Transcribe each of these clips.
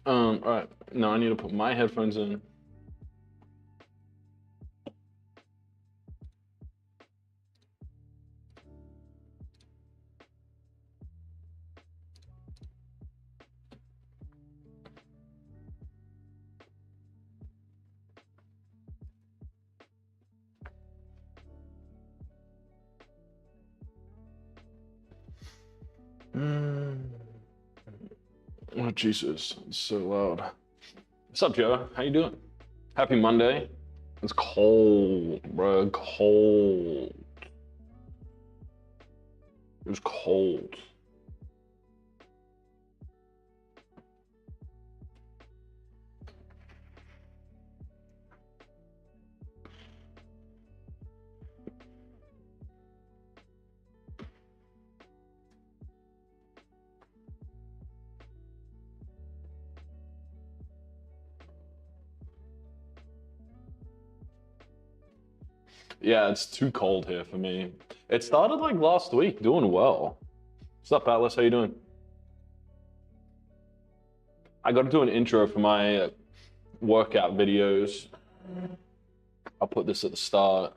All right. No, I need to put my headphones in. Oh, Jesus, it's so loud. What's up, Joe? How you doing? Happy Monday. It's cold, bro. Cold. It was cold. Yeah, it's too cold here for me. It started like last week, doing well. What's up, Atlas? How you doing? I got to do an intro for my workout videos. I'll put this at the start,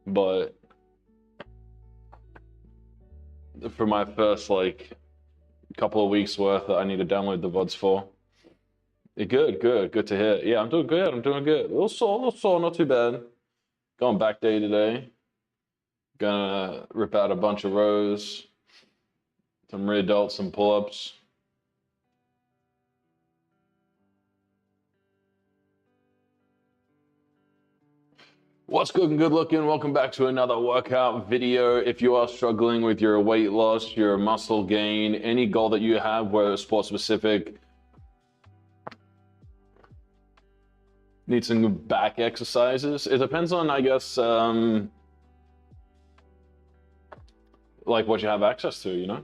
but for my first like couple of weeks worth that I need to download the VODs for. Good to hear. Yeah, I'm doing good. I'm doing good. A little sore, not too bad. Going back day today. Gonna rip out a bunch of rows, some rear delts, some pull-ups. What's good and good looking? Welcome back to another workout video. If you are struggling with your weight loss, your muscle gain, any goal that you have, whether it's sport specific, need some back exercises. It depends on, I guess, like what you have access to, you know?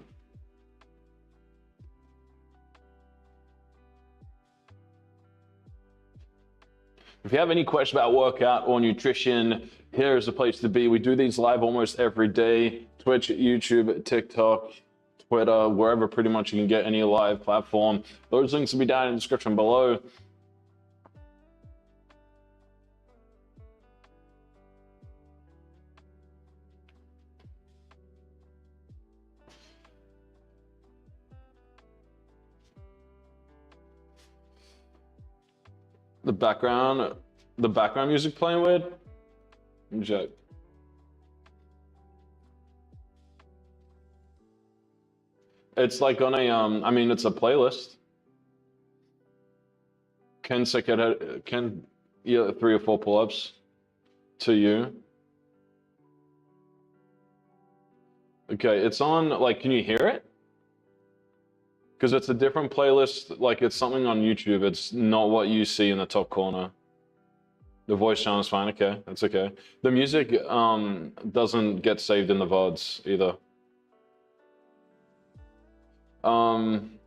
If you have any question about workout or nutrition, here is the place to be. We do these live almost every day. Twitch, YouTube, TikTok, Twitter, wherever pretty much you can get any live platform. Those links will be down in the description below. The background music playing with? Check. It's like on a, I mean, it's a playlist. Can 3 or 4 pull-ups to you. Okay, it's on, like, can you hear it? Because it's a different playlist, like it's something on YouTube. It's not what you see in the top corner. The voice channel is fine, okay, that's okay. The music doesn't get saved in the VODs either. I'm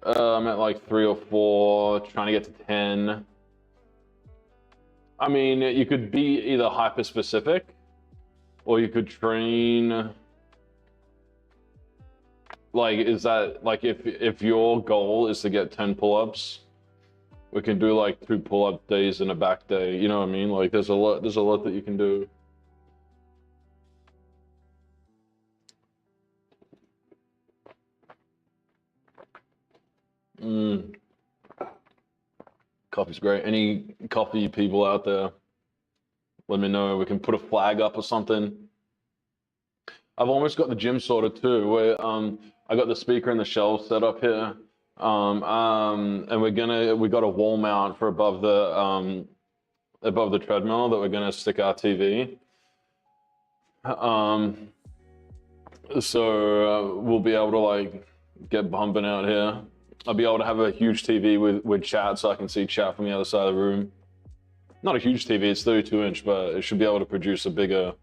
at like 3 or 4, trying to get to 10. I mean, you could be either hyper specific or you could train. Like, is that like if your goal is to get 10 pull-ups, we can do like 2 pull-up days and a back day. You know what I mean? Like, there's a lot that you can do. Coffee's great. Any coffee people out there, let me know. We can put a flag up or something. I've almost got the gym sorted too, where I got the speaker and the shelves set up here. And we got a wall mount for above the treadmill that we're gonna stick our TV. So we'll be able to like get bumping out here. I'll be able to have a huge TV with chat, so I can see chat from the other side of the room. Not a huge TV, it's 32-inch, but it should be able to produce a bigger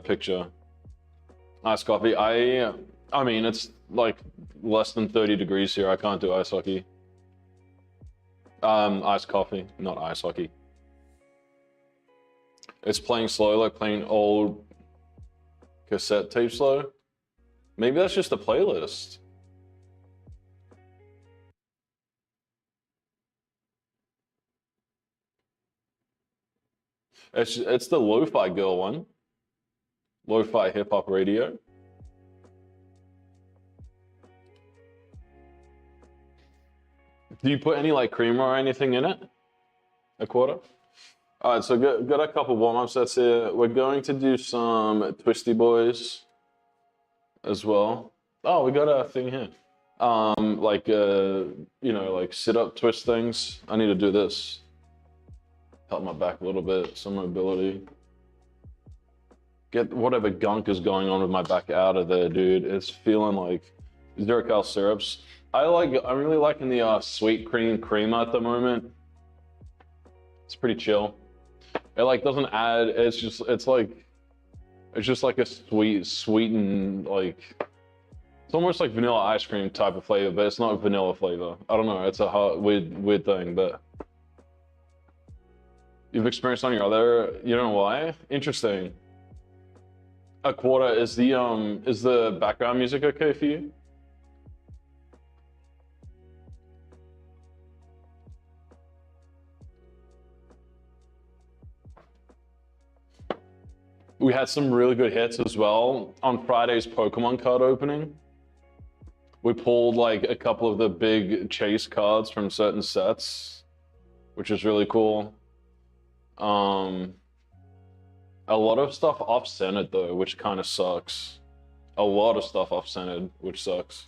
picture. Ice coffee. I mean, it's like less than 30 degrees here. I can't do ice hockey. Iced coffee, not ice hockey. It's playing slow, like playing old cassette tape slow. Maybe that's just a playlist. It's the Lo-Fi Girl one. Lo-Fi hip hop radio. Do you put any like creamer or anything in it? A quarter? All right, so got a couple warm-up sets here. We're going to do some Twisty Boys as well. Oh, we got a thing here. Like you know, like sit-up twist things. I need to do this. Help my back a little bit, some mobility. Get whatever gunk is going on with my back out of there, dude. It's feeling like zero cal syrups. I'm really liking the sweet cream creamer at the moment. It's pretty chill. It like doesn't add. It's just like a sweetened like. It's almost like vanilla ice cream type of flavor, but it's not vanilla flavor. I don't know. It's a weird thing, but you've experienced on your other. You don't know why? Interesting. A quarter is the background music okay for you? We had some really good hits as well on Friday's Pokemon card opening. We pulled like a couple of the big chase cards from certain sets, which is really cool. A lot of stuff off-centered though, which kind of sucks. A lot of stuff off-centered, which sucks.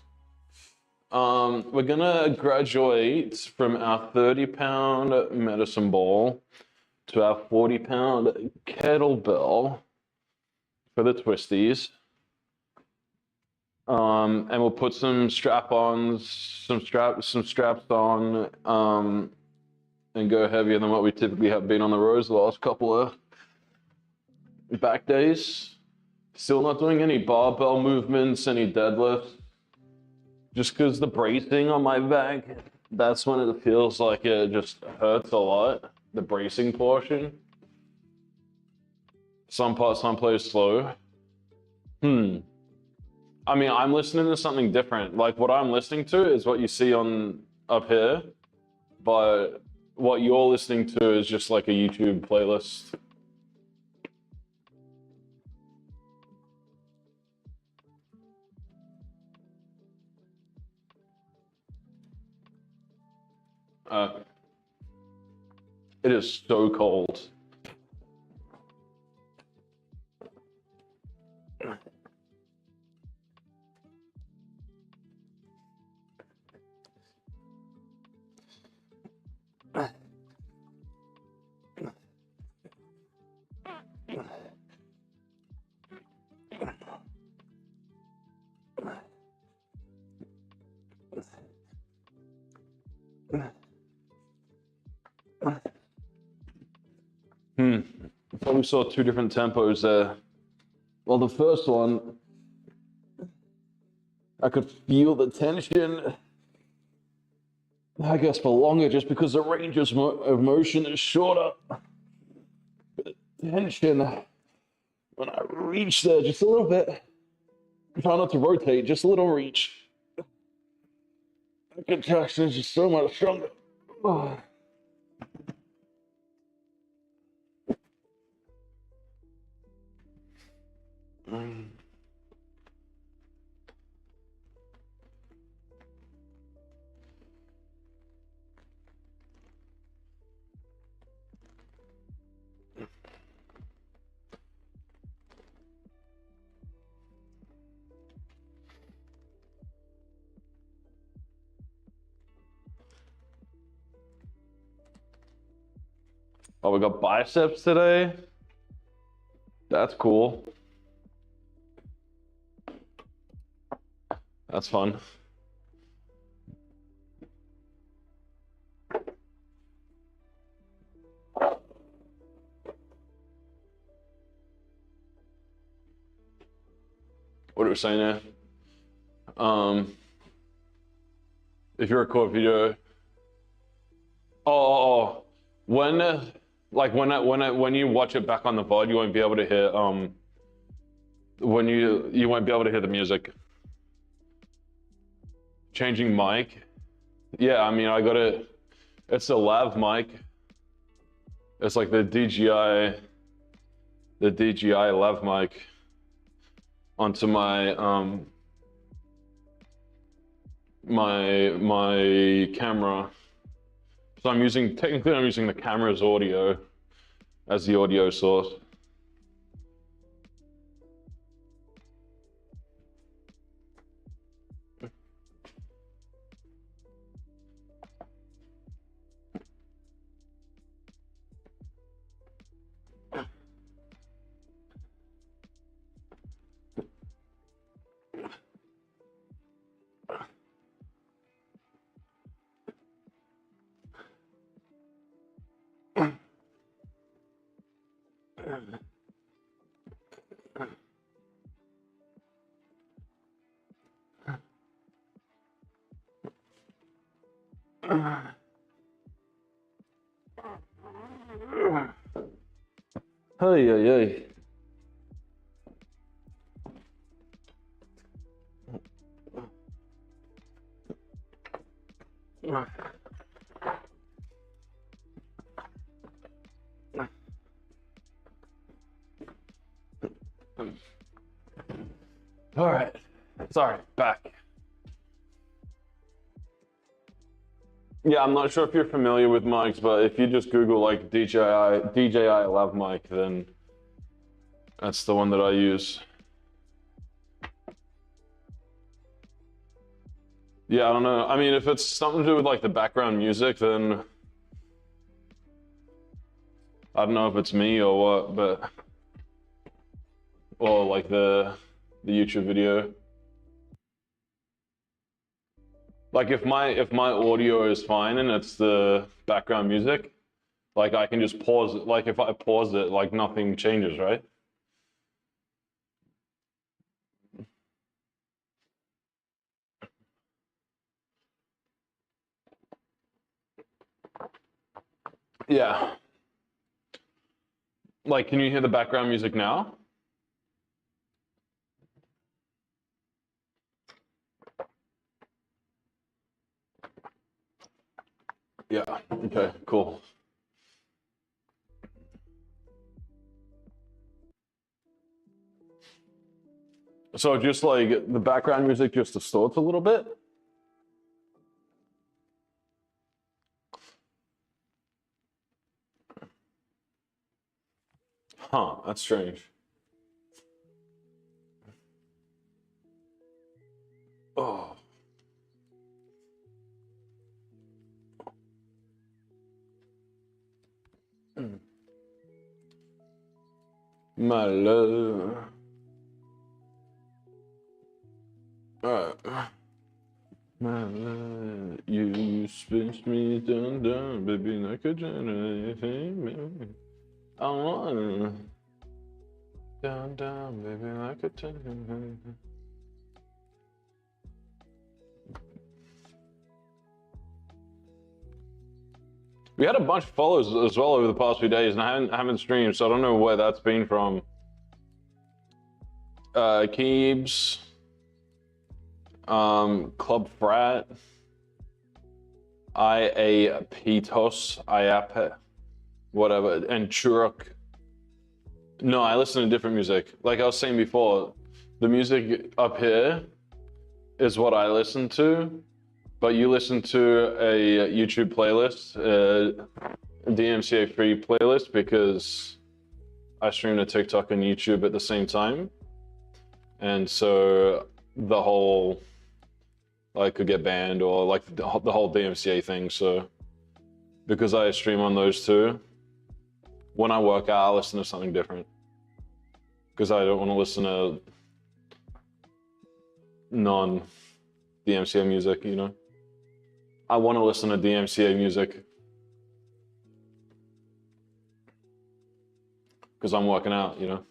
We're gonna graduate from our 30-pound medicine ball to our 40-pound kettlebell for the twisties. And we'll put some strap-ons, some straps on, and go heavier than what we typically have been on the roads the last couple of back days. Still not doing any barbell movements, any deadlifts, just because the bracing on my back, that's when it feels like it just hurts a lot, the bracing portion. Some plays slow. I mean, I'm listening to something different. Like what I'm listening to is what you see on up here, but what you're listening to is just like a YouTube playlist. It is so cold. Probably saw two different tempos there. Well, the first one, I could feel the tension, I guess, for longer just because the range of motion is shorter. But the tension, when I reach there just a little bit, try not to rotate, just a little reach. The contraction is just so much stronger. Oh, we got biceps today. That's cool. That's fun. What are we saying there? If you record video, when you watch it back on the VOD, you won't be able to hear you won't be able to hear the music. Changing mic. Yeah, I mean, I got it. It's a lav mic. It's like the DJI lav mic onto my my camera. So technically I'm using the camera's audio as the audio source. Hey, hey, hey. All right, sorry, back. Yeah, I'm not sure if you're familiar with mics, but if you just Google like DJI lav mic, then that's the one that I use. Yeah, I don't know. I mean, if it's something to do with like the background music, then I don't know if it's me or what, but or like the YouTube video. Like if my audio is fine and it's the background music, like I can just pause it. Like if I pause it, like nothing changes, right? Yeah. Like, can you hear the background music now? Yeah. Okay, cool. So just like the background music just distorts a little bit. Huh, that's strange. Oh. My love. Alright. My love, you spins me down, down, baby, like a generator. I wanna down, down, baby, like a generator. We had a bunch of follows as well over the past few days, and I haven't streamed, so I don't know where that's been from. Keebs, Club Frat, IAPTOS, IAP, whatever, and Churuk. No, I listen to different music. Like I was saying before, the music up here is what I listen to, but you listen to a YouTube playlist, DMCA free playlist, because I stream to TikTok and YouTube at the same time. And so the whole, like, could get banned or like the whole DMCA thing. So because I stream on those two, when I work out, I listen to something different because I don't want to listen to non-DMCA music, you know? I want to listen to DMCA music because I'm working out, you know?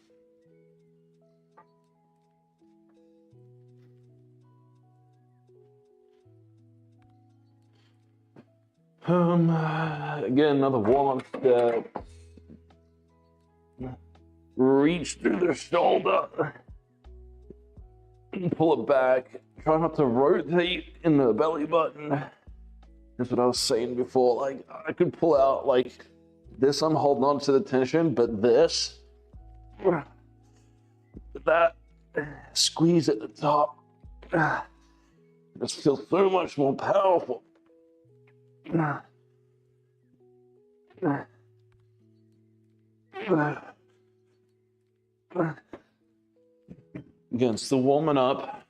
Again, another warm-up step. Reach through the shoulder. Pull it back. Try not to rotate in the belly button. That's what I was saying before. Like, I could pull out like this, I'm holding on to the tension, but this, that squeeze at the top, just feels so much more powerful. Again, still warming up.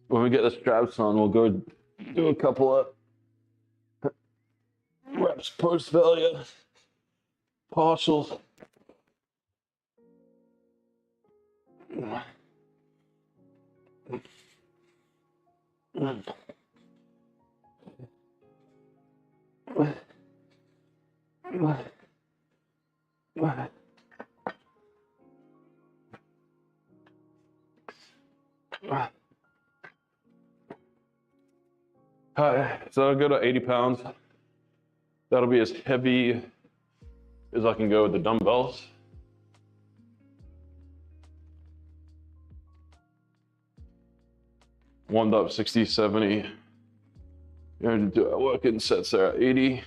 When we get the straps on, we'll go do a couple of reps post failure, partials. Alright, so I'll go to 80 pounds. That'll be as heavy as I can go with the dumbbells. Warmed up 60, 70. You're going to do our work in sets there at 80.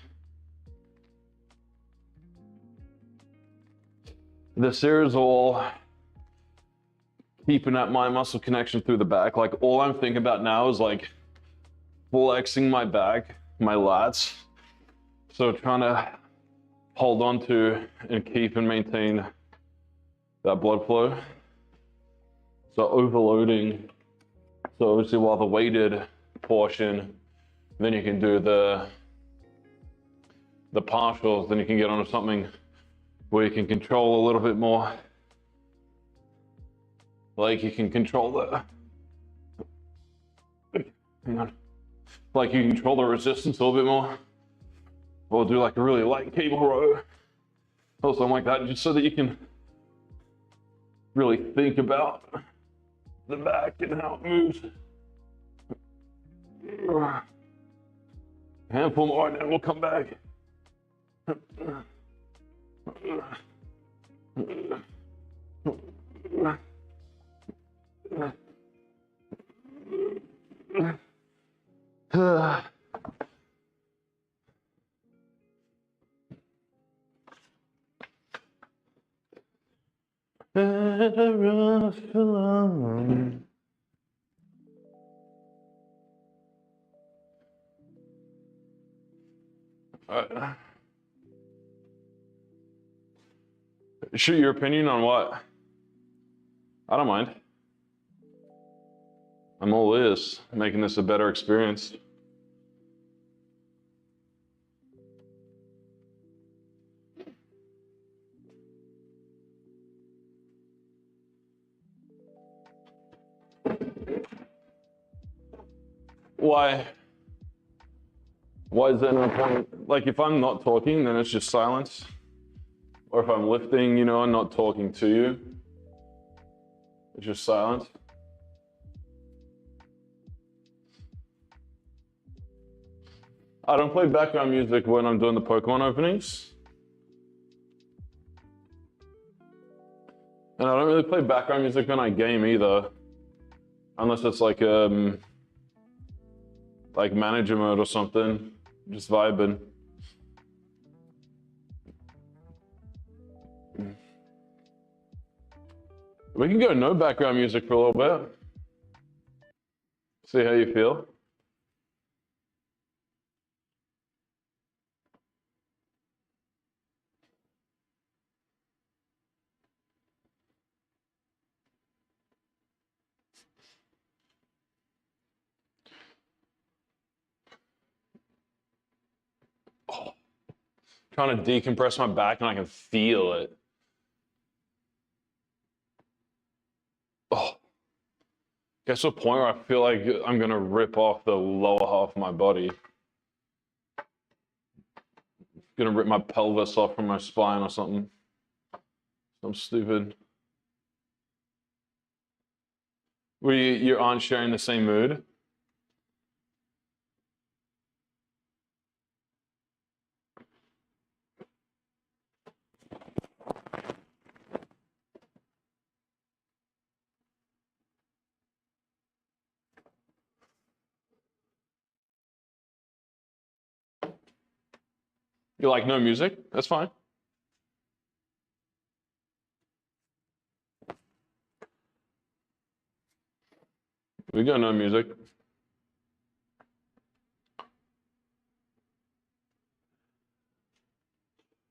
This here is all keeping that mind muscle connection through the back. Like, all I'm thinking about now is like flexing my back, my lats. So trying to hold on to and keep and maintain that blood flow. So overloading. So obviously while the weighted portion, then you can do the partials, then you can get onto something where you can control a little bit more. Like you can control hang on. Like you control the resistance a little bit more. Or do like a really light cable row. Or something like that, just so that you can really think about the back and how it moves. Handful more and then we'll come back. Shoot your opinion on what? I don't mind. I'm all ears, making this a better experience. Why? Why is there no point? Like if I'm not talking, then it's just silence. Or if I'm lifting, you know, and not talking to you, it's just silence. I don't play background music when I'm doing the Pokemon openings. And I don't really play background music when I game either. Unless it's like manager mode or something. Just vibing. We can go no background music for a little bit. See how you feel. Oh. Trying to decompress my back and I can feel it. Oh. Gets to a point where I feel like I'm gonna rip off the lower half of my body. Gonna rip my pelvis off from my spine or something. Something stupid. You aren't sharing the same mood? You like no music? That's fine. We got no music.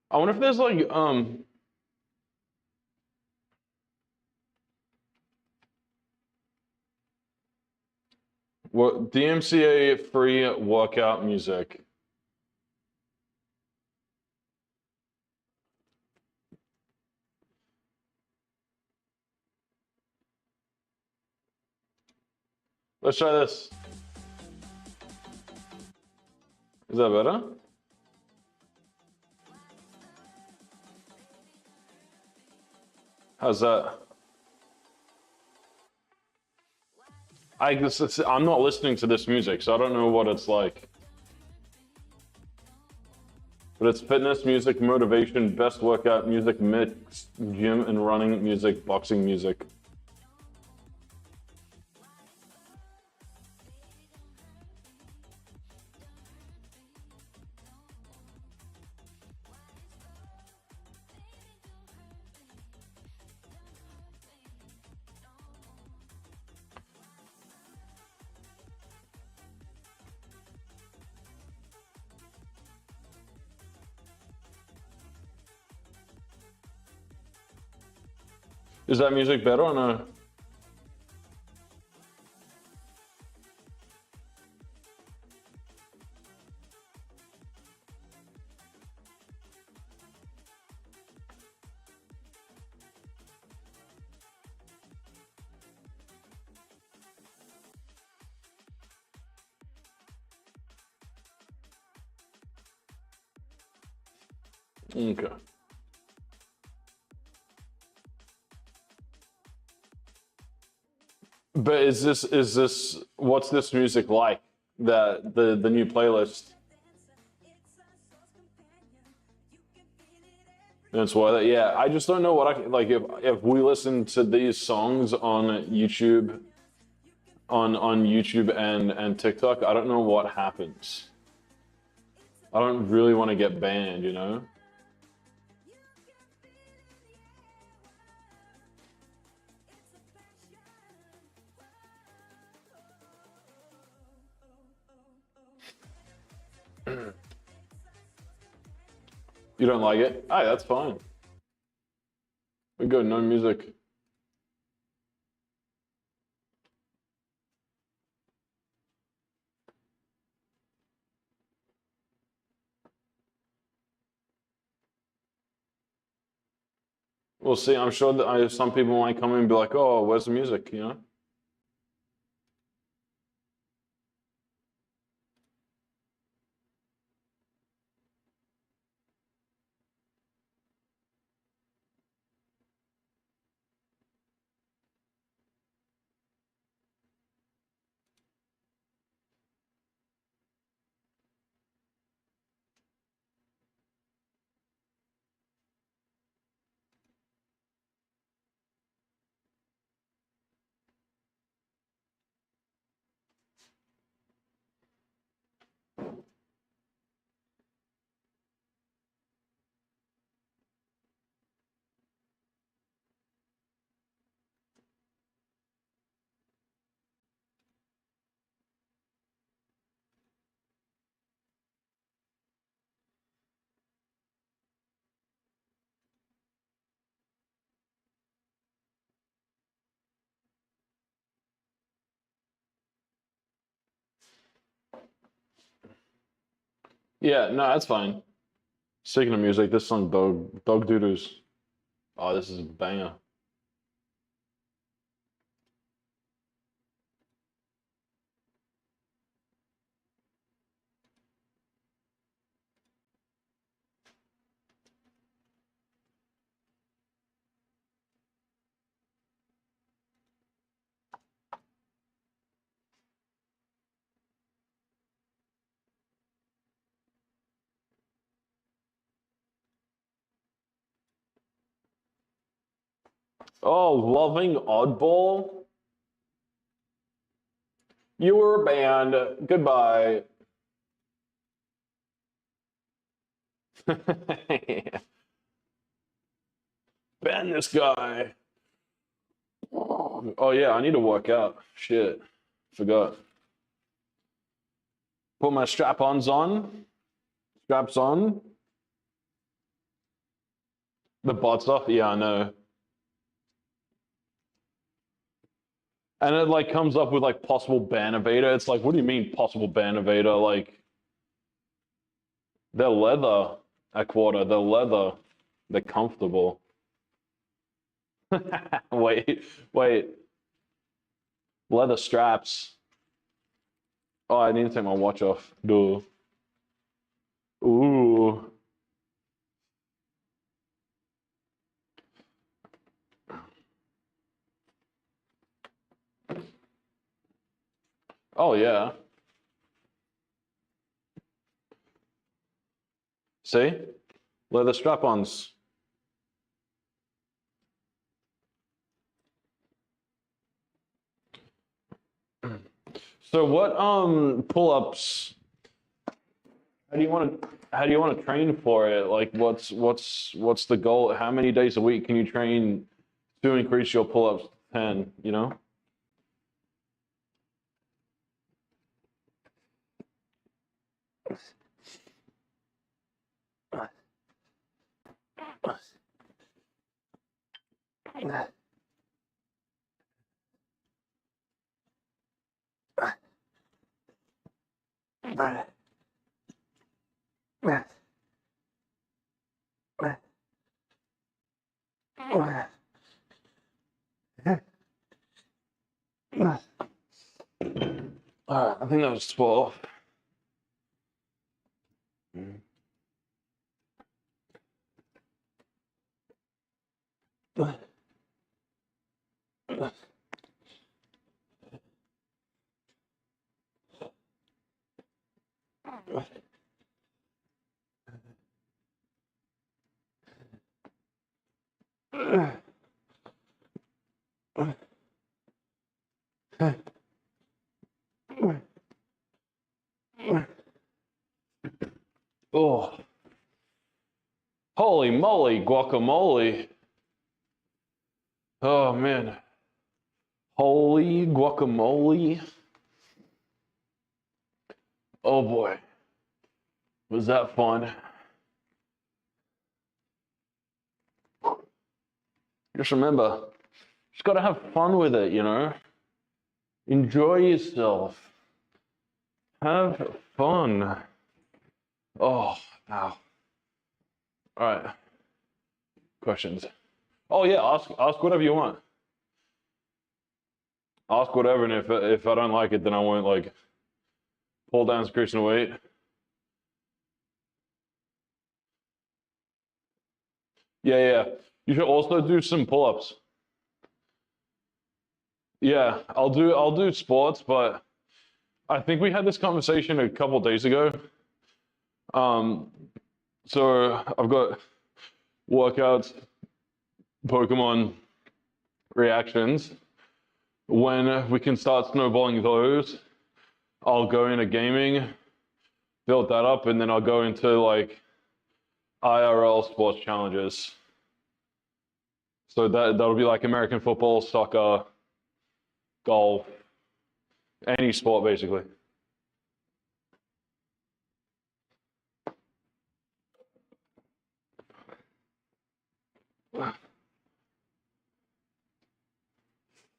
I wonder if there's like what DMCA free workout music. Let's try this. Is that better? How's that? I guess I'm not listening to this music, so I don't know what it's like. But it's fitness music, motivation, best workout music, mix, gym and running music, boxing music. Is that music better or no? Okay. But what's this music like? The new playlist. That's why yeah, I just don't know what I like if we listen to these songs on YouTube on YouTube and TikTok, I don't know what happens. I don't really want to get banned, you know? You don't like it? Hey, that's fine. We go no music. We'll see. I'm sure that some people might come in and be like, "Oh, where's the music?" You know? Yeah, no, that's fine. Speaking of music, this song Dog Doo-Doos. Oh, this is a banger. Oh, loving oddball. You were banned. Goodbye. Ban this guy. Oh yeah, I need to work out. Shit, forgot. Put my strap-ons on. Straps on. The bot stuff. Yeah, I know. And it like comes up with like possible ban evader. It's like, what do you mean possible ban evader? Like they're leather at quarter. They're leather. They're comfortable. Wait. Leather straps. Oh, I need to take my watch off. Duh. Ooh. Oh yeah. See? Leather strap-ons. So what pull-ups how do you want to train for it? Like what's the goal? How many days a week can you train to increase your pull-ups to 10, you know? I think that was 12. Oh, holy moly, guacamole. Oh man. Holy guacamole. Oh boy. Was that fun? Just remember, just gotta have fun with it, you know? Enjoy yourself. Have fun. Oh, ow. All right. Questions. Oh yeah, ask whatever you want. Ask whatever, and if I don't like it, then I won't like pull down increasing weight. Yeah. You should also do some pull-ups. Yeah, I'll do sports, but I think we had this conversation a couple days ago. Um, so I've got workouts, Pokemon reactions. When we can start snowballing those, I'll go into gaming, build that up, and then I'll go into like IRL sports challenges. So that'll be like American football, soccer, golf, any sport basically.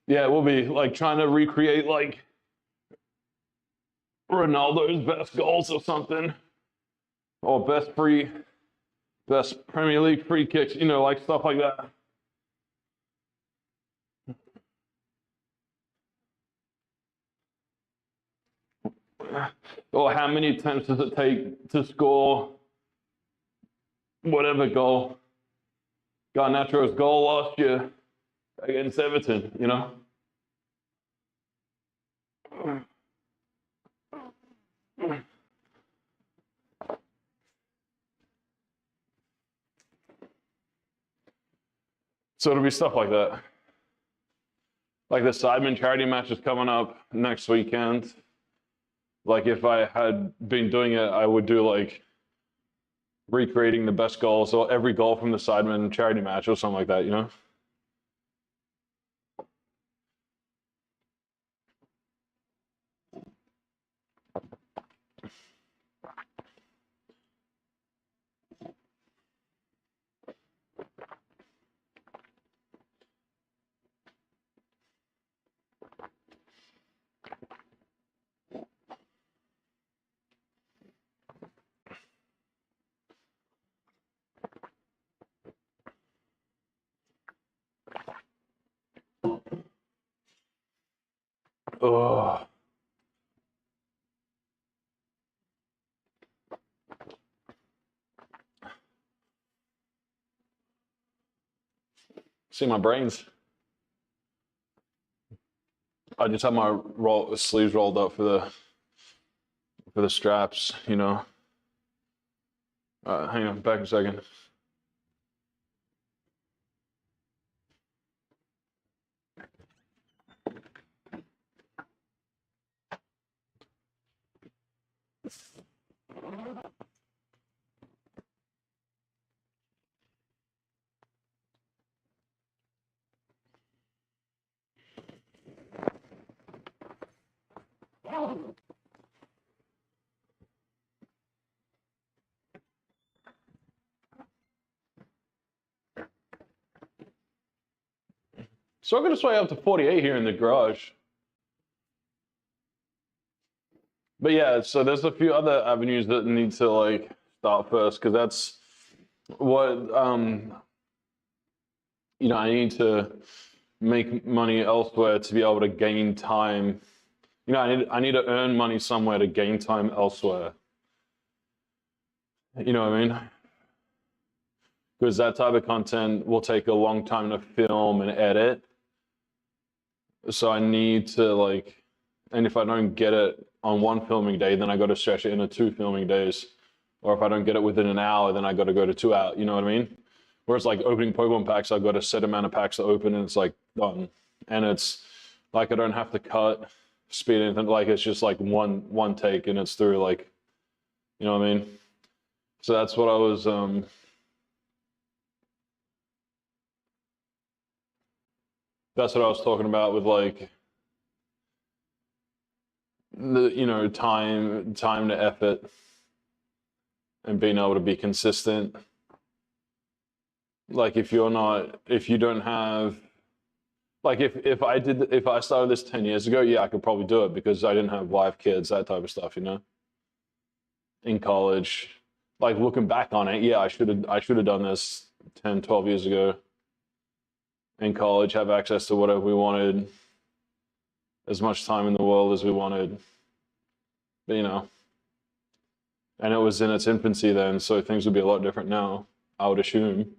Yeah, we'll be like trying to recreate like Ronaldo's best goals or something, or best Premier League free kicks, you know, like stuff like that. Or how many attempts does it take to score whatever goal? Garnacho's goal last year against Everton, you know? So it'll be stuff like that. Like the Sidemen charity match is coming up next weekend. Like if I had been doing it, I would do like recreating the best goal, so every goal from the Sidemen charity match or something like that, you know? Oh. See my brains. I just have my sleeves rolled up for the straps, you know. Hang on, back a second. So I'm gonna sway up to 48 here in the garage. But yeah, so there's a few other avenues that need to like start first, because that's what you know, I need to make money elsewhere to be able to gain time. You know, I need to earn money somewhere to gain time elsewhere. You know what I mean? Because that type of content will take a long time to film and edit. So I need to like, and if I don't get it on one filming day, then I got to stretch it into 2 filming days. Or if I don't get it within an hour, then I got to go to 2 hours. You know what I mean? Whereas like opening Pokemon packs, I've got a set amount of packs to open, and it's like done. And it's like I don't have to cut, speed, anything. Like it's just like one take, and it's through. Like, you know what I mean? So that's what I was. That's what I was talking about with like the, you know, time to effort and being able to be consistent. Like if you don't have, like if I started this 10 years ago, yeah, I could probably do it because I didn't have wife, kids, that type of stuff, you know, in college. Like looking back on it, yeah, I should have done this 10, 12 years ago in college, have access to whatever we wanted, as much time in the world as we wanted. But, you know, and it was in its infancy then, so things would be a lot different now, I would assume.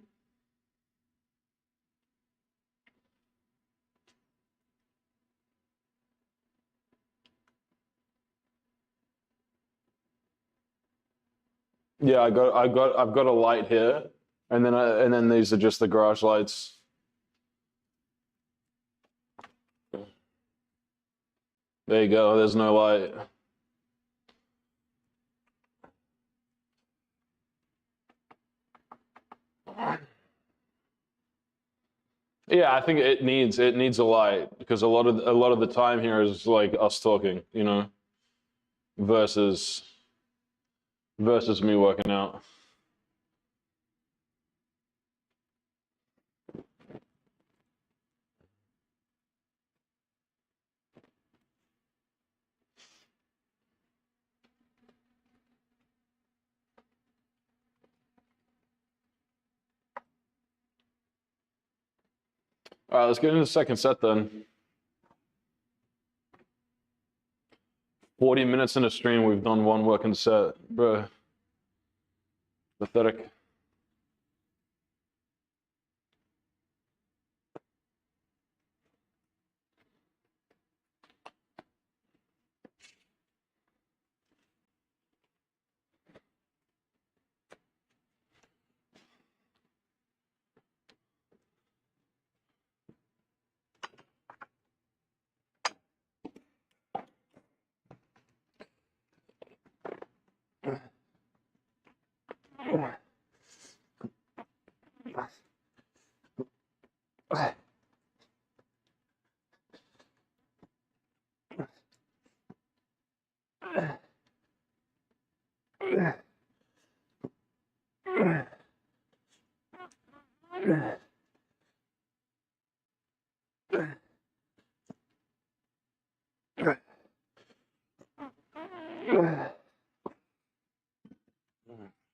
Yeah, I've got a light here, and then these are just the garage lights. There you go. There's no light. Yeah, I think it needs a light because a lot of the time here is like us talking, you know, versus me working out. All right, let's get into the second set then. 40 minutes in a stream, we've done one working set, bro. Pathetic.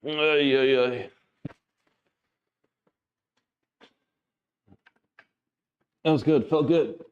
Ay, ay, ay. That was good. Felt good.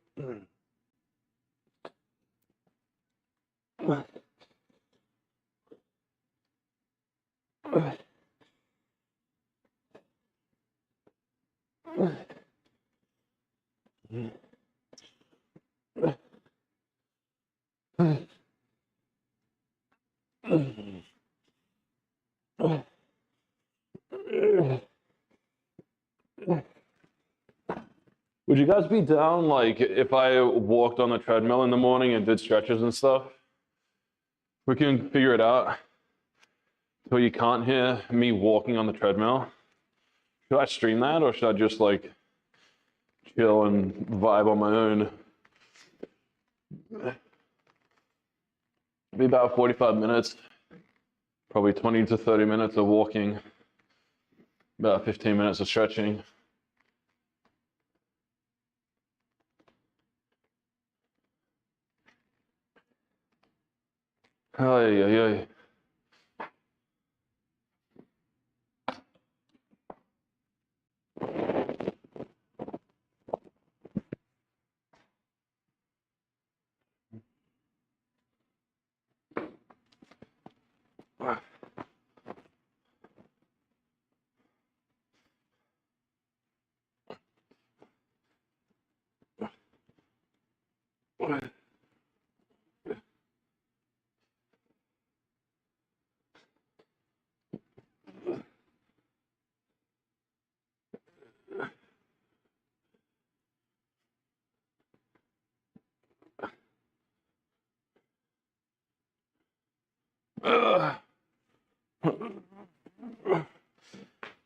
Would you guys be down, like, if I walked on the treadmill in the morning and did stretches and stuff? We can figure it out so you can't hear me walking on the treadmill. Should I stream that, or should I just, like, chill and vibe on my own? Be about 45 minutes, probably 20 to 30 minutes of walking, about 15 minutes of stretching. Ay, ay, ay.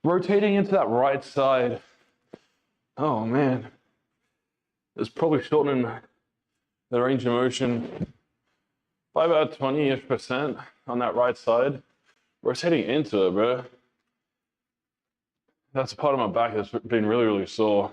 Rotating into that right side. Oh man, it's probably shortening the range of motion by about 20-ish% on that right side. Rotating into it, bro. That's part of my back that's been really, really sore.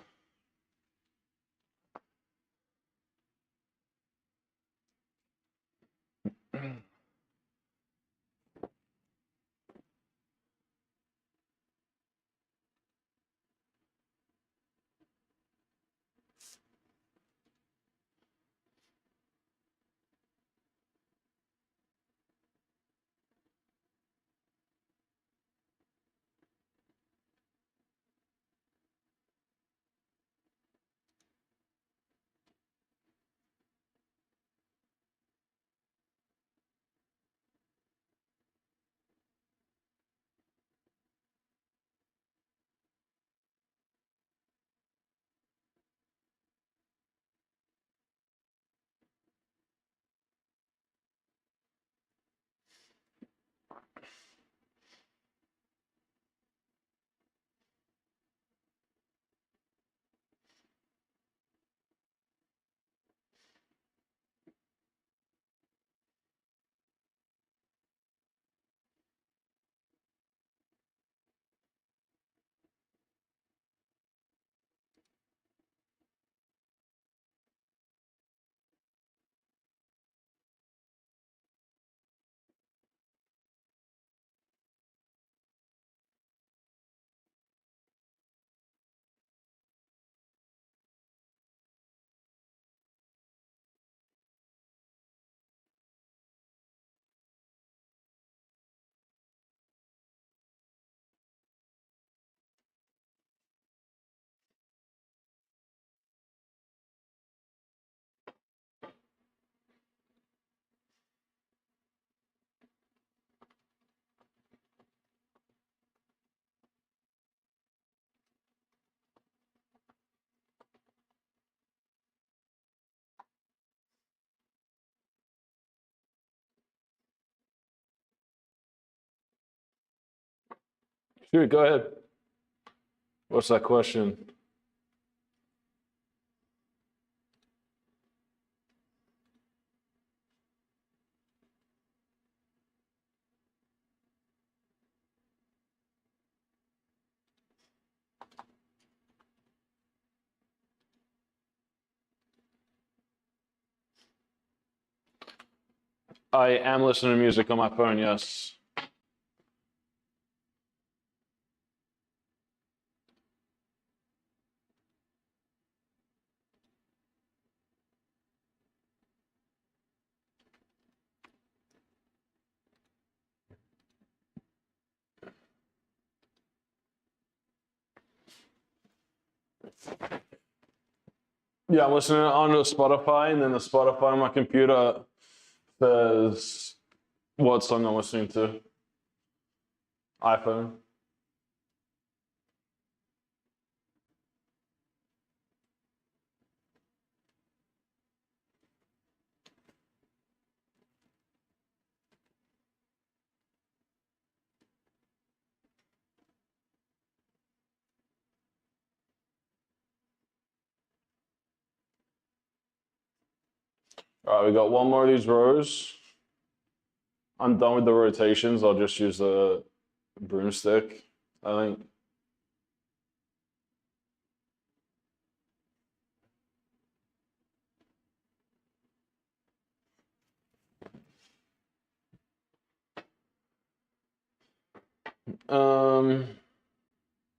Shoot, go ahead. What's that question? I am listening to music on my phone, yes. Yeah, I'm listening onto Spotify, and then the Spotify on my computer says what song I'm listening to. iPhone. All right, we got one more of these rows. I'm done with the rotations. I'll just use the broomstick, I think.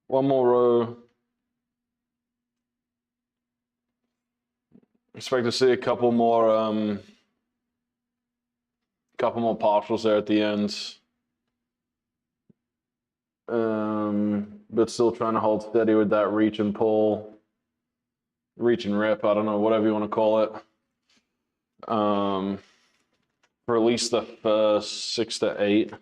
One more row. Expect to see a couple more partials there at the end. But still trying to hold steady with that reach and pull, reach and rip, I don't know, whatever you want to call it. For at least the first 6 to 8.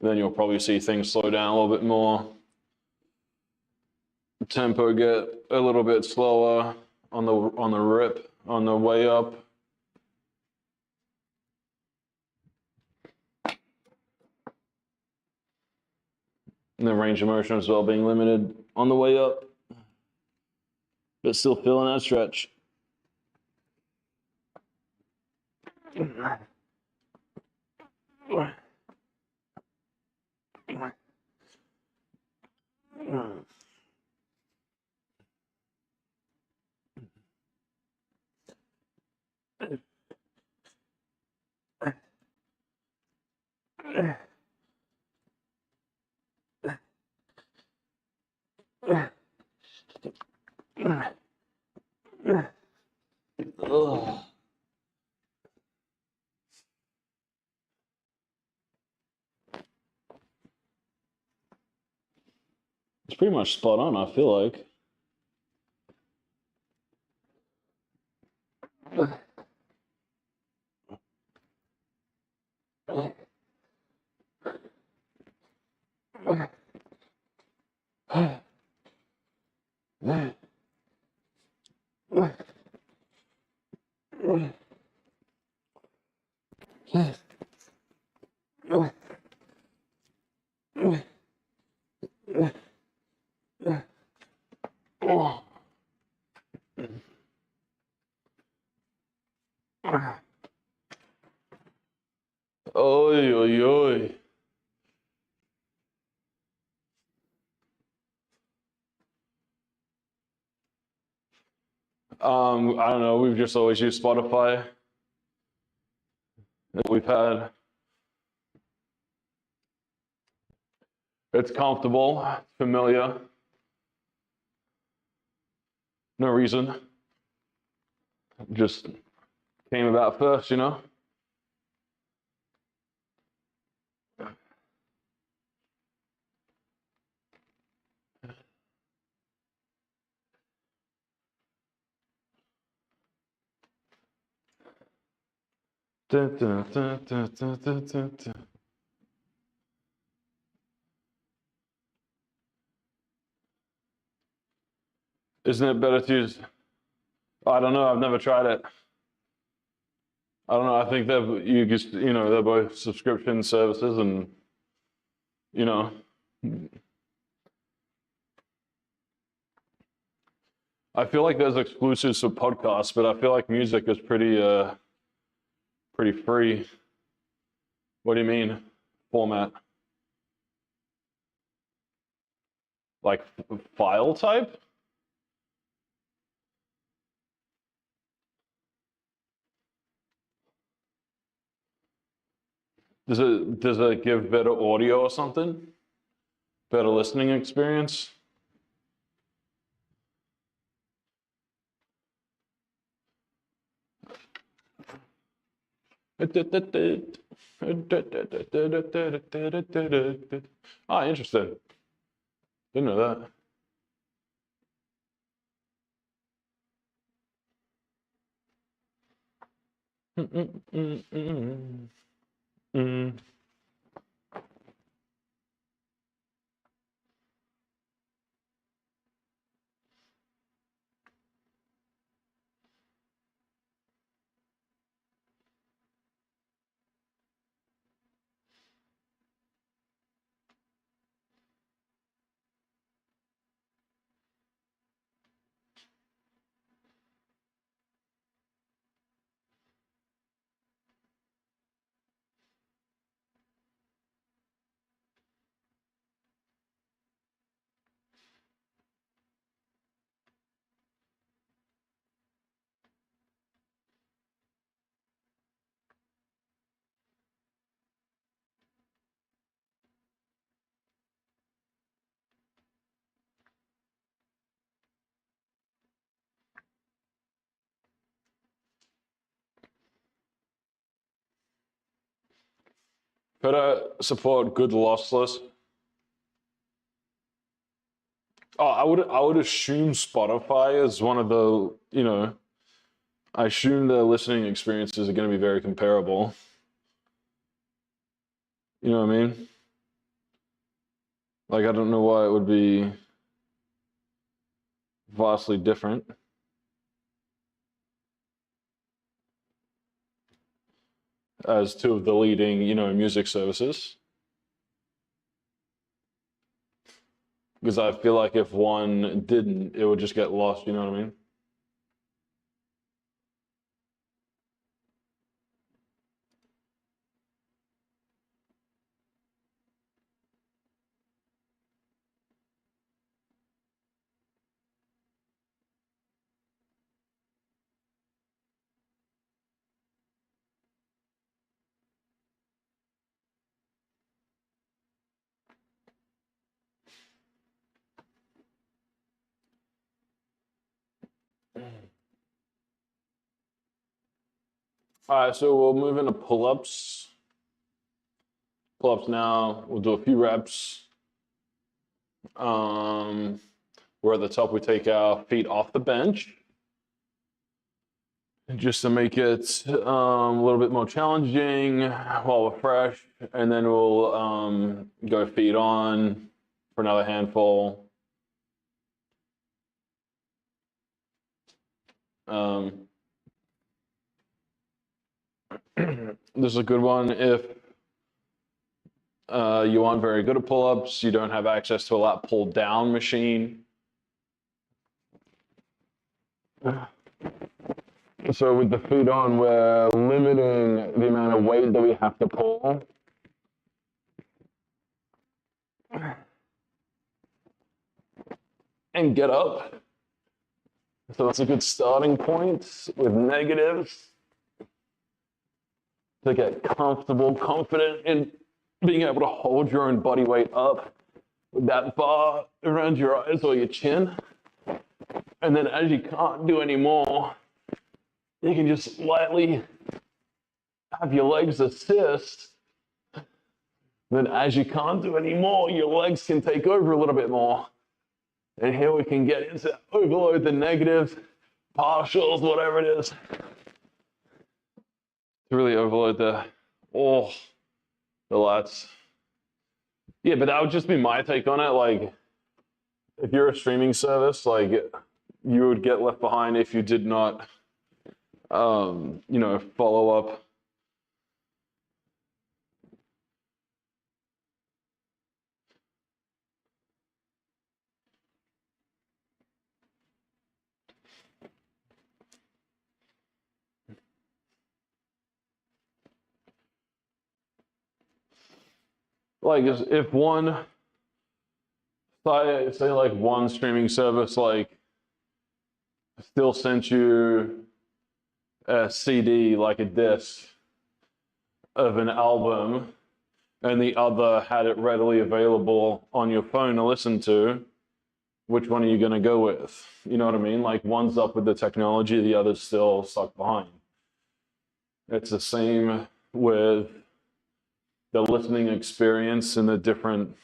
Then you'll probably see things slow down a little bit more. Tempo get a little bit slower on the rip, on the way up. And the range of motion as well being limited on the way up, but still feeling that stretch. It's pretty much spot on, I feel like. Oy, oy, oy. I don't know. We've just always used Spotify that we've had. It's comfortable, familiar. No reason. Just came about first, you know? Dun, dun, dun, dun, dun, dun, dun, dun. Isn't it better to use? I don't know. I've never tried it. I don't know. I think they're both subscription services, and you know, I feel like there's exclusives for podcasts, but I feel like music is pretty free. What do you mean, format? Like file type? Does it give better audio or something? Better listening experience? Ah, interesting. Didn't know that. Could I support good lossless? Oh, I would assume Spotify is one of the, I assume the listening experiences are going to be very comparable. You know what I mean? Like, I don't know why it would be vastly different as two of the leading, music services. Because I feel like if one didn't, it would just get lost, you know what I mean? All right, so we'll move into pull-ups. Pull-ups now. We'll do a few reps. Where at the top we take our feet off the bench. Just to make it a little bit more challenging while we're fresh. And then we'll go feet on for another handful. This is a good one if you aren't very good at pull-ups, you don't have access to a lat pull-down machine. So with the feet on, we're limiting the amount of weight that we have to pull. And get up. So that's a good starting point with negatives to get comfortable, confident in being able to hold your own body weight up with that bar around your eyes or your chin. And then as you can't do any more, you can just lightly have your legs assist. Then as you can't do any more, your legs can take over a little bit more. And here we can get into overload the negatives, partials, whatever it is. To really overload the lats. Yeah, but that would just be my take on it. Like, if you're a streaming service, like, you would get left behind if you did not, follow up. Like, if one, say like one streaming service, like, still sent you a CD, like a disc of an album, and the other had it readily available on your phone to listen to, which one are you going to go with? You know what I mean? Like, one's up with the technology, the other's still stuck behind. It's the same with the listening experience and the different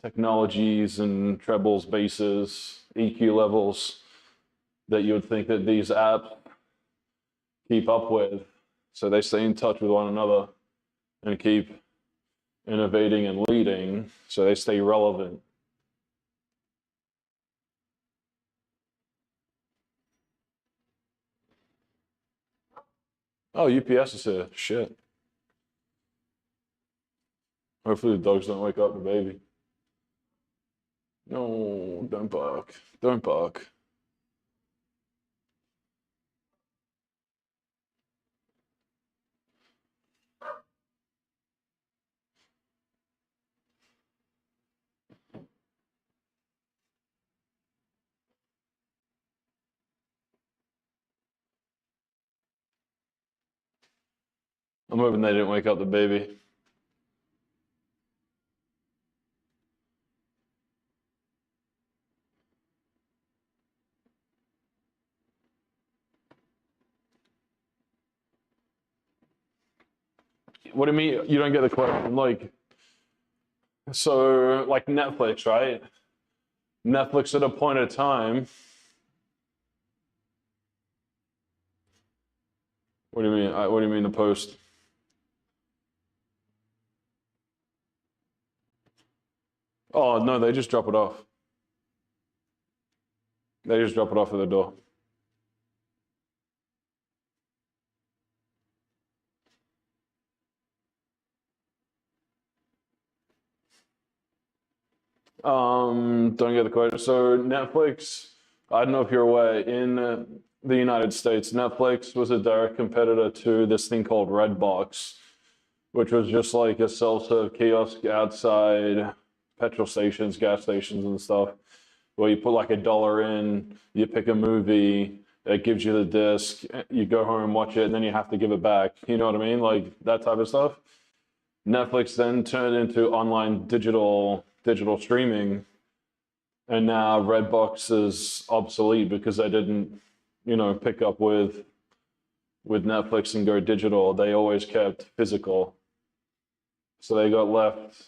technologies and trebles, basses, EQ levels that you would think that these apps keep up with. So they stay in touch with one another and keep innovating and leading, so they stay relevant. Oh, UPS is here. Shit. Hopefully the dogs don't wake up the baby. No, don't bark. Don't bark. I'm hoping they didn't wake up the baby. What do you mean you don't get the question? Like, so like Netflix, right? Netflix at a point of time. What do you mean? What do you mean the post? Oh no, they just drop it off. They just drop it off at the door. Don't get the question. So Netflix, I don't know if you're aware, in the United States, Netflix was a direct competitor to this thing called Redbox, which was just like a self-serve kiosk outside petrol stations, gas stations, and stuff, where you put like $1 in, you pick a movie, it gives you the disc, you go home and watch it, and then you have to give it back. You know what I mean? Like that type of stuff. Netflix then turned into online digital streaming, and now Redbox is obsolete because they didn't, pick up with Netflix and go digital. They always kept physical, so they got left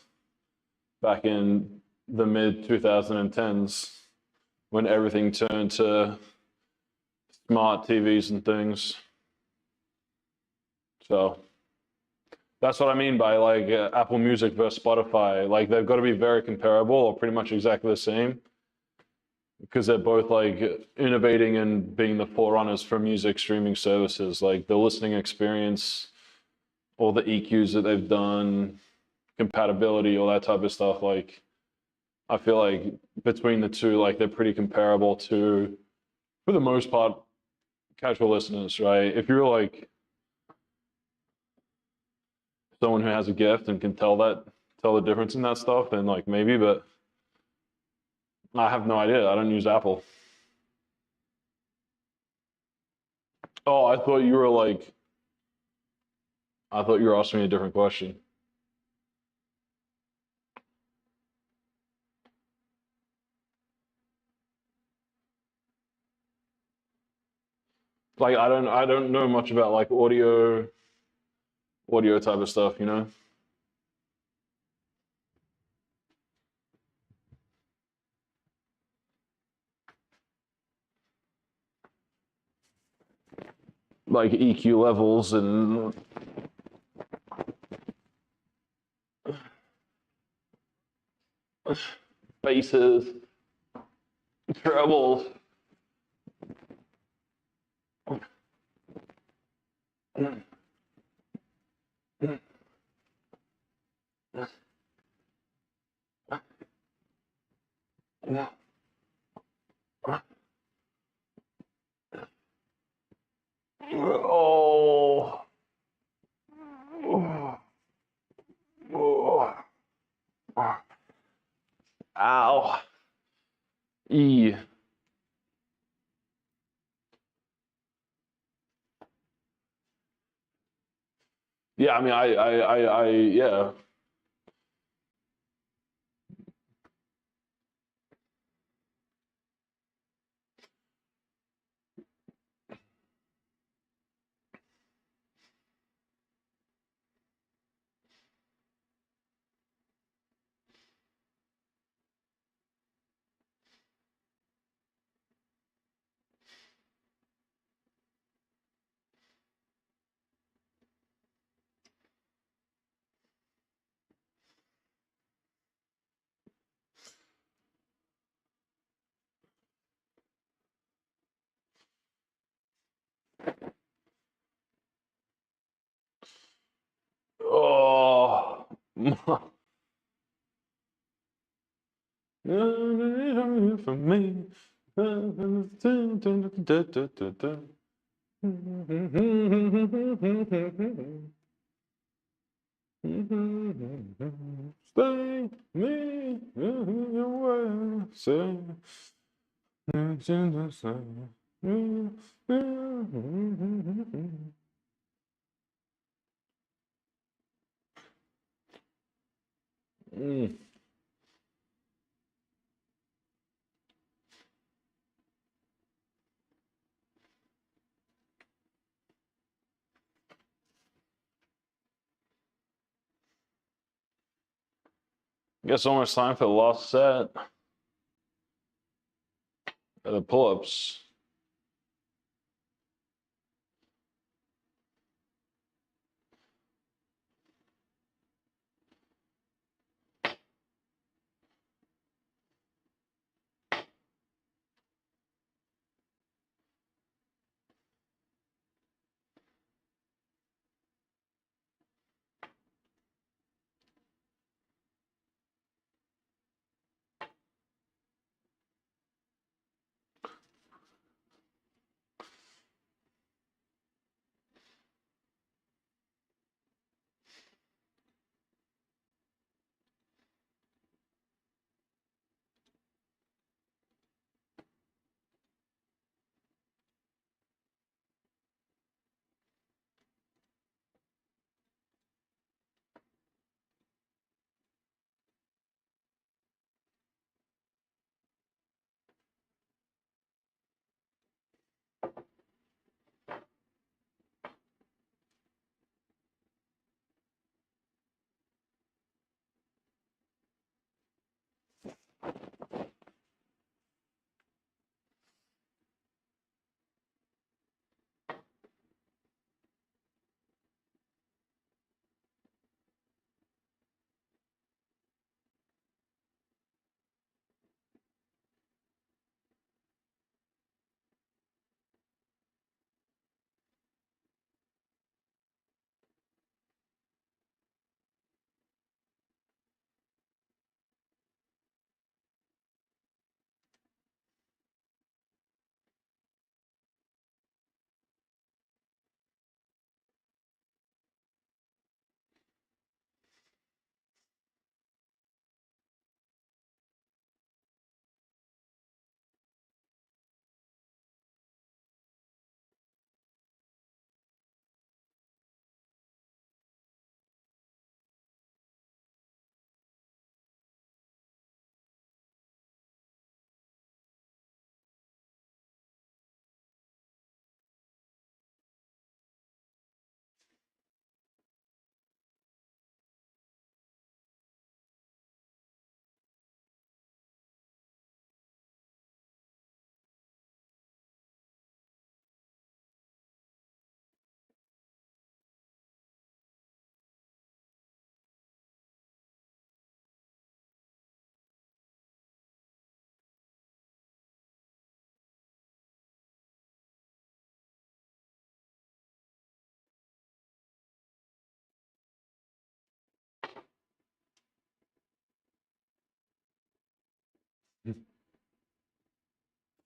back in the mid 2010s when everything turned to smart TVs and things. So that's what I mean by like Apple Music versus Spotify. Like they've got to be very comparable or pretty much exactly the same because they're both like innovating and being the forerunners for music streaming services. Like the listening experience, all the EQs that they've done, compatibility, all that type of stuff. Like I feel like between the two, like they're pretty comparable to, for the most part, casual listeners, right? If you're like someone who has a gift and can tell the difference in that stuff, then like maybe, but I have no idea. I don't use Apple. Oh, I thought you were asking me a different question. Like I don't know much about like audio type of stuff, you know? Like EQ levels and basses, trebles. Oh. Oh. Oh. Ow. E. Yeah, I mean, yeah. For me. Stay me away. Say. Guess almost time for the last set of the pull-ups.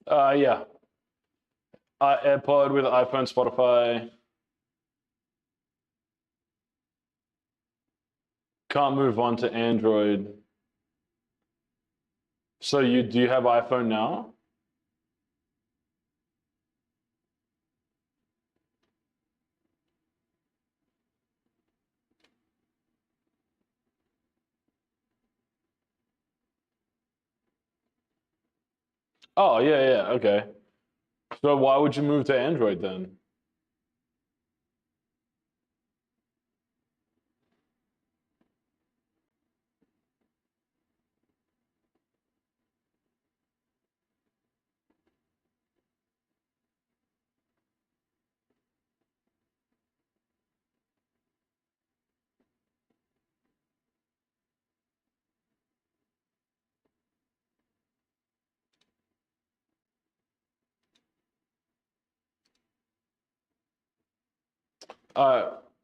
Yeah. AirPod with iPhone, Spotify. Can't move on to Android. So do you have iPhone now? Oh yeah, yeah, okay. So why would you move to Android then?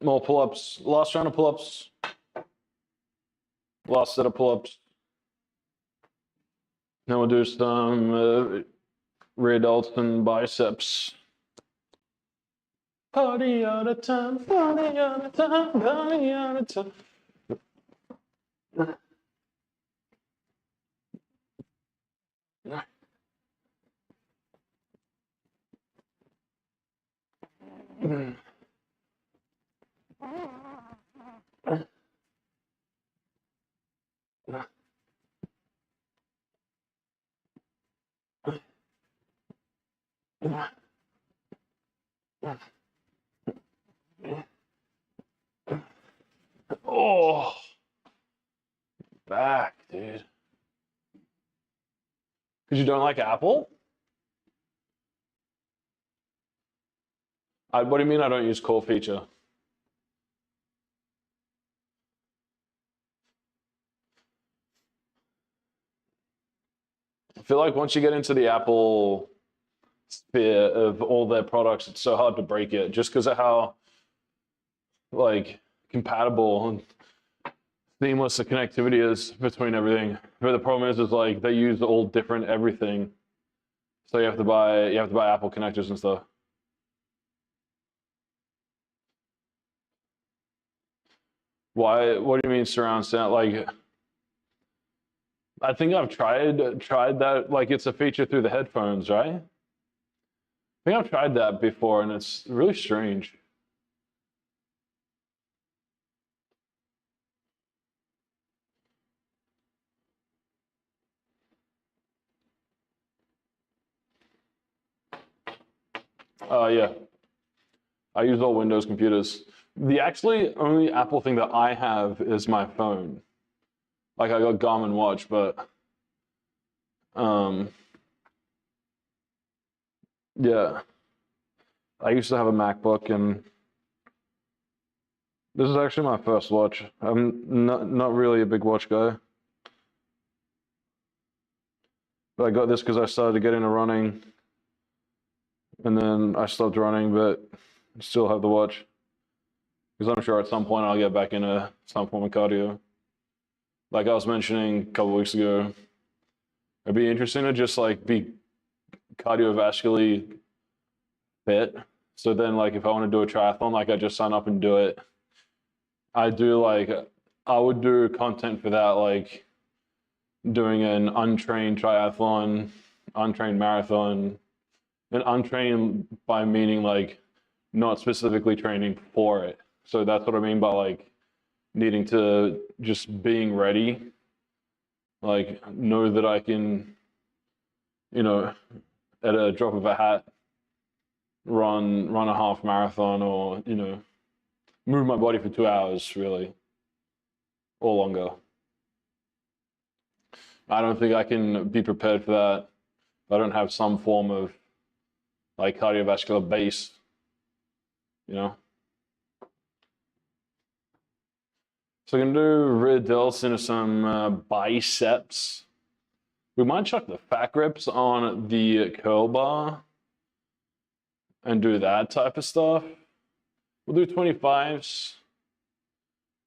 More pull-ups. Last round of pull-ups. Last set of pull-ups. Then we'll do some rear delts and biceps. Party all the time, party all the time, party all the time. Oh, back, dude. Because you don't like Apple? What do you mean I don't use core feature? I feel like once you get into the Apple sphere of all their products, it's so hard to break it just because of how like compatible and seamless the connectivity is between everything. But the problem is like they use all different everything, so you have to buy Apple connectors and stuff. Why? What do you mean surround sound? Like, I think I've tried that. Like, it's a feature through the headphones, right? I think I've tried that before, and it's really strange. Yeah. I use all Windows computers. The actually only Apple thing that I have is my phone. Like I got Garmin watch, but um, yeah. I used to have a MacBook, and this is actually my first watch. I'm not really a big watch guy, but I got this because I started to get into running, and then I stopped running, but still have the watch because I'm sure at some point I'll get back into some form of cardio. Like I was mentioning a couple weeks ago, it'd be interesting to just like be cardiovascularly fit. So then, like, if I want to do a triathlon, like, I just sign up and do it. I would do content for that, like doing an untrained triathlon, untrained marathon, and untrained by meaning like not specifically training for it. So that's what I mean by like needing to just being ready, like know that I can, you know, at a drop of a hat, run a half marathon or, move my body for 2 hours really, or longer. I don't think I can be prepared for that if I don't have some form of like cardiovascular base, you know? So I'm gonna do rear delts into some biceps. We might chuck the fat grips on the curl bar and do that type of stuff. We'll do 25s.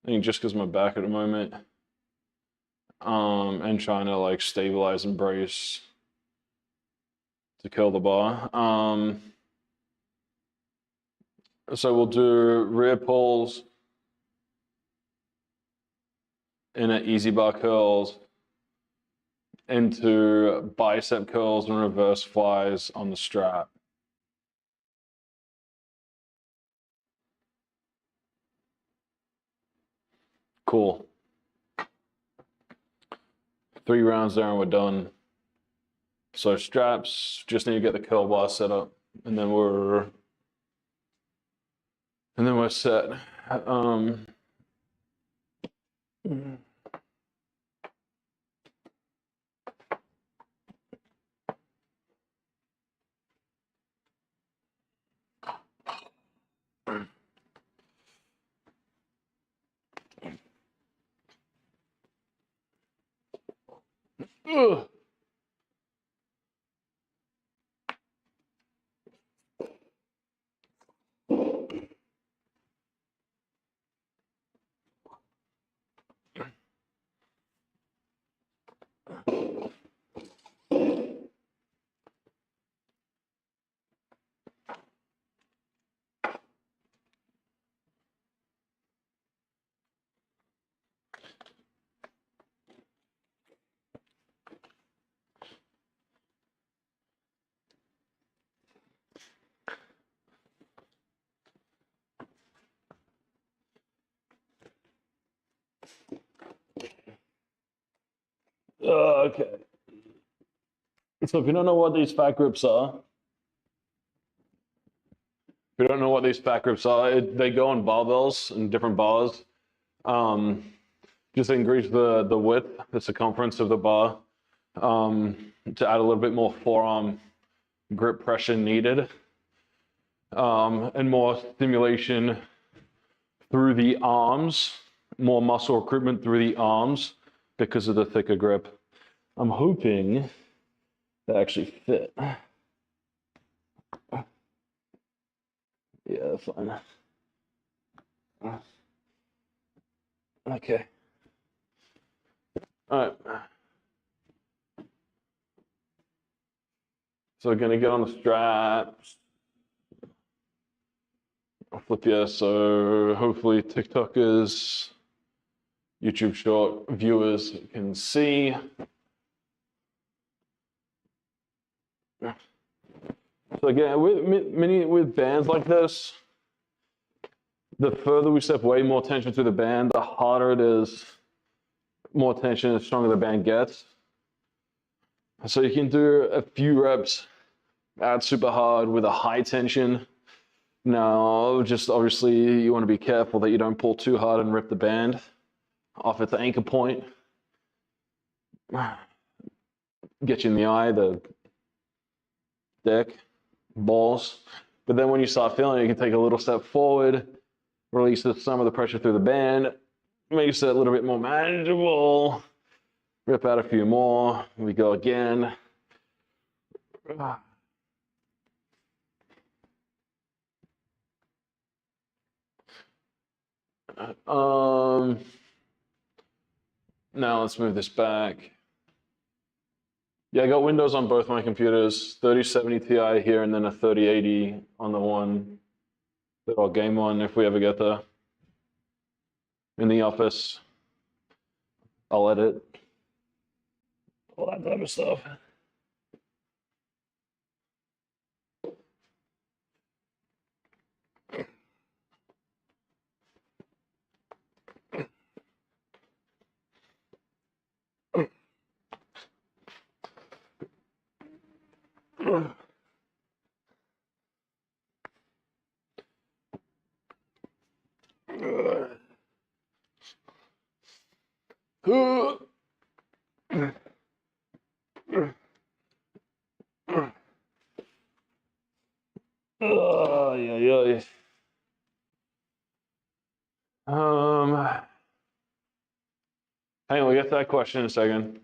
I think just because my back at the moment. And trying to like stabilize and brace to curl the bar. So we'll do rear pulls in an easy bar curls into bicep curls and reverse flies on the strap. Cool. 3 rounds there and we're done. So straps, just need to get the curl bar set up, and then we're set. Ugh. Okay. So if you don't know what these fat grips are, they go in barbells and different bars. Just increase the width, the circumference of the bar, to add a little bit more forearm grip pressure needed, and more stimulation through the arms, more muscle recruitment through the arms because of the thicker grip. I'm hoping they actually fit. Yeah, fine. Okay. All right. So we're gonna get on the straps. I'll flip you. So hopefully TikTokers, YouTube short viewers can see. So again, with bands like this, the further we step away, more tension through the band, the harder it is, more tension, the stronger the band gets. So you can do a few reps, add super hard with a high tension. Now, just obviously you want to be careful that you don't pull too hard and rip the band off at the anchor point. Get you in the eye, the dick, balls. But then when you start feeling it, you can take a little step forward, release some of the pressure through the band, makes it a little bit more manageable. Rip out a few more. We go again. Now let's move this back. Yeah, I got Windows on both my computers, 3070 Ti here and then a 3080 on the one that I'll game on if we ever get there. In the office, I'll edit. All that type of stuff. Yeah. Hang on, we'll get to that question in a second.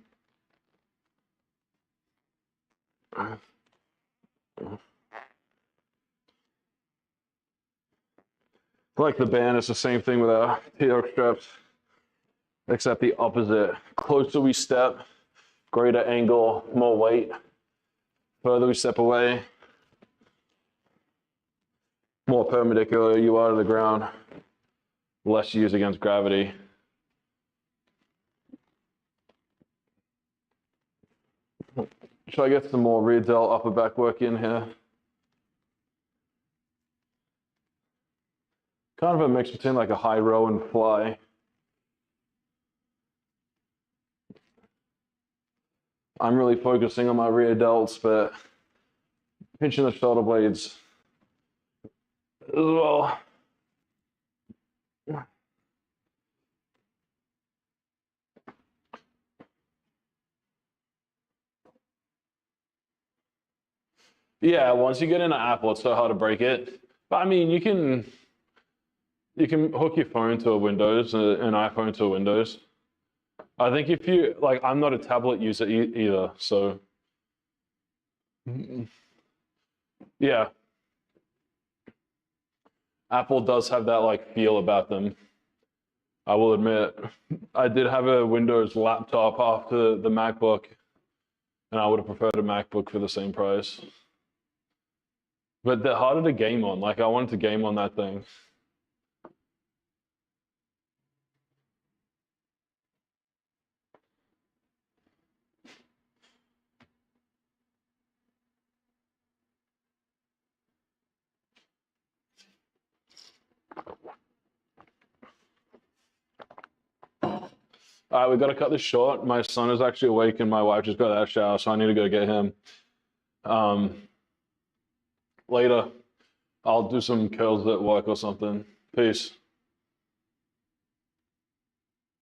Like the band, it's the same thing with our T-hook straps, except the opposite. Closer we step, greater angle, more weight. Further we step away, more perpendicular you are to the ground, less use against gravity. Should I get some more rear delt upper back work in here? Kind of a mix between like a high row and fly. I'm really focusing on my rear delts, but pinching the shoulder blades as well. Yeah, once you get into Apple, it's so hard to break it. But I mean, you can hook your phone to a Windows, an iPhone to a Windows. I think if you, like, I'm not a tablet user either, so yeah. Apple does have that like feel about them. I will admit, I did have a Windows laptop after the MacBook, and I would have preferred a MacBook for the same price. But they're harder to game on. Like, I wanted to game on that thing. All right, we got to cut this short. My son is actually awake and my wife just got out of the shower, so I need to go get him. Later, I'll do some curls at work or something. Peace.